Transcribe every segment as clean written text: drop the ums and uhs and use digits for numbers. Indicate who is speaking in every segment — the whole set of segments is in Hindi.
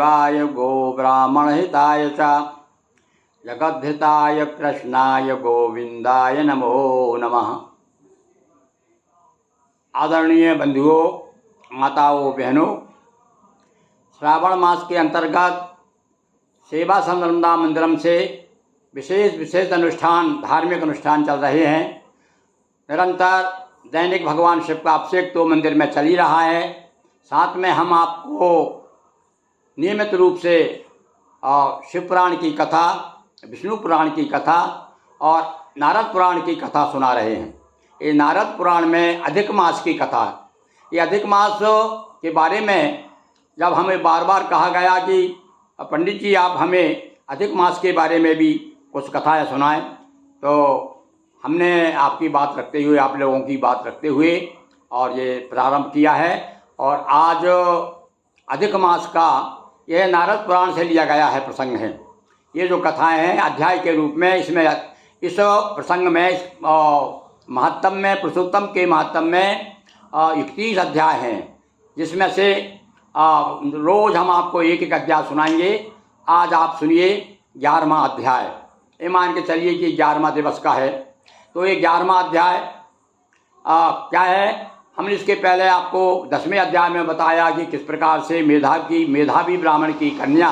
Speaker 1: देवाय गो ब्राह्मण हिताय च जगद्धिताय कृष्णाय गोविंदाय नमो नमः। आदरणीय बंधुओं, माताओं, बहनों, श्रावण मास के अंतर्गत सेवा संरमदा मंदिरम से विशेष अनुष्ठान, धार्मिक अनुष्ठान चल रहे हैं। निरंतर दैनिक भगवान शिव का अभिषेक तो मंदिर में चल ही रहा है। साथ में हम आपको नियमित रूप से शिव पुराण की कथा, विष्णु पुराण की कथा और नारद पुराण की कथा सुना रहे हैं। ये नारद पुराण में अधिक मास की कथा है। ये अधिक मास के बारे में जब हमें बार बार कहा गया कि पंडित जी आप हमें अधिक मास के बारे में भी कुछ कथाएं सुनाएं, तो हमने आपकी बात रखते हुए, आप लोगों की बात रखते हुए और ये प्रारंभ किया है। और आज अधिक मास का यह नारद पुराण से लिया गया है प्रसंग है। ये जो कथाएं हैं अध्याय के रूप में, इसमें इस प्रसंग में महात्म में, पुरुषोत्तम के महात्म में 31 अध्याय हैं, जिसमें से रोज हम आपको एक एक अध्याय सुनाएंगे। आज आप सुनिए 11वां अध्याय। ये मान के चलिए कि 11वां दिवस का है, तो ये 11वां अध्याय क्या है। हमने इसके पहले आपको 10वें अध्याय में बताया कि किस प्रकार से मेधावी ब्राह्मण की कन्या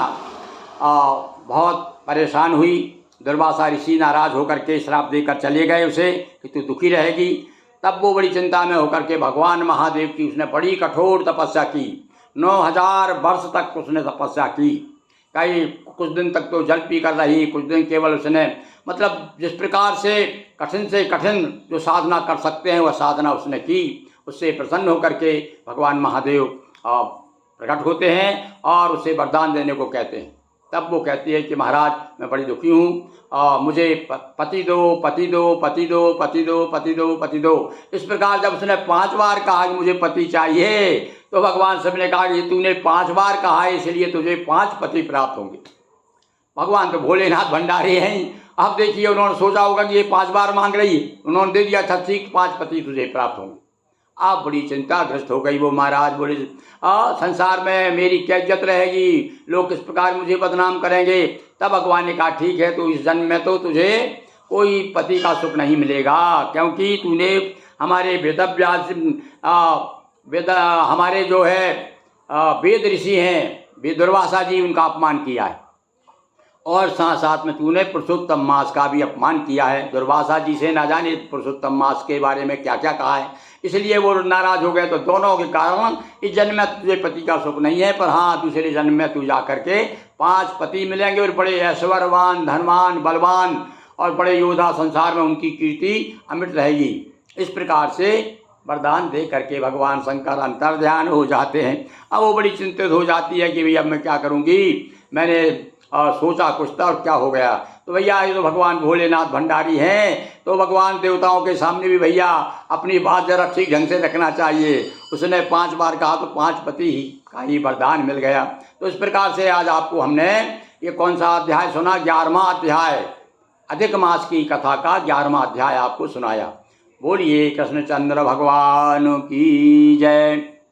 Speaker 1: बहुत परेशान हुई। दुर्वासा ऋषि नाराज होकर के श्राप देकर चले गए उसे कि तू दुखी रहेगी। तब वो बड़ी चिंता में होकर के भगवान महादेव की उसने बड़ी कठोर तपस्या की। 9000 वर्ष तक उसने तपस्या की। कई कुछ दिन तक तो जल पी कर रही, कुछ दिन केवल उसने मतलब जिस प्रकार से कठिन जो साधना कर सकते हैं वह साधना उसने की। उससे प्रसन्न होकर के भगवान महादेव प्रकट होते हैं और उसे वरदान देने को कहते हैं। तब वो कहती है कि महाराज मैं बड़ी दुखी हूँ, मुझे पति दो, पति दो, पति दो, पति दो, पति दो, पति दो। इस प्रकार जब उसने 5 बार कहा कि मुझे पति चाहिए, तो भगवान शिव ने कहा कि तूने 5 बार कहा है, इसलिए तुझे 5 पति प्राप्त होंगे। भगवान तो भोलेनाथ भंडारी हैं। अब देखिए उन्होंने सोचा होगा कि ये 5 बार मांग रही है, उन्होंने दे दिया, था ठीक 5 पति तुझे प्राप्त होंगे। आप बड़ी चिंताग्रस्त हो गई वो महाराज। बोले संसार में मेरी क्या इज्जत रहेगी, लोग किस प्रकार मुझे बदनाम करेंगे। तब भगवान ने कहा ठीक है, तो इस जन्म में तो तुझे कोई पति का सुख नहीं मिलेगा, क्योंकि तूने हमारे हमारे जो है वेद ऋषि हैं दुर्वासा जी, उनका अपमान किया है और साथ साथ में तूने पुरुषोत्तम मास का भी अपमान किया है। दुर्वासा जी से ना जाने पुरुषोत्तम मास के बारे में क्या क्या कहा है, इसलिए वो नाराज हो गए। तो दोनों के कारण इस जन्म में तुझे पति का सुख नहीं है, पर हाँ दूसरे जन्म में तू जा करके 5 पति मिलेंगे और बड़े ऐश्वर्यवान, धनवान, बलवान और बड़े योद्धा, संसार में उनकी कीर्ति अमृत रहेगी। इस प्रकार से वरदान दे करके भगवान शंकर अंतर्ध्यान हो जाते हैं। अब वो बड़ी चिंतित हो जाती है कि भैया अब मैं क्या करूँगी, मैंने सोचा कुछ था और क्या हो गया। तो भैया ये तो भगवान भोलेनाथ भंडारी हैं, तो भगवान देवताओं के सामने भी भैया अपनी बात जरा ठीक ढंग से रखना चाहिए। उसने 5 बार कहा तो 5 पति ही का ही वरदान मिल गया। तो इस प्रकार से आज आपको हमने ये कौन सा अध्याय सुना, 11वां अध्याय, अधिक मास की कथा का 11वां अध्याय आपको सुनाया। बोलिए कृष्णचंद्र भगवान की जय।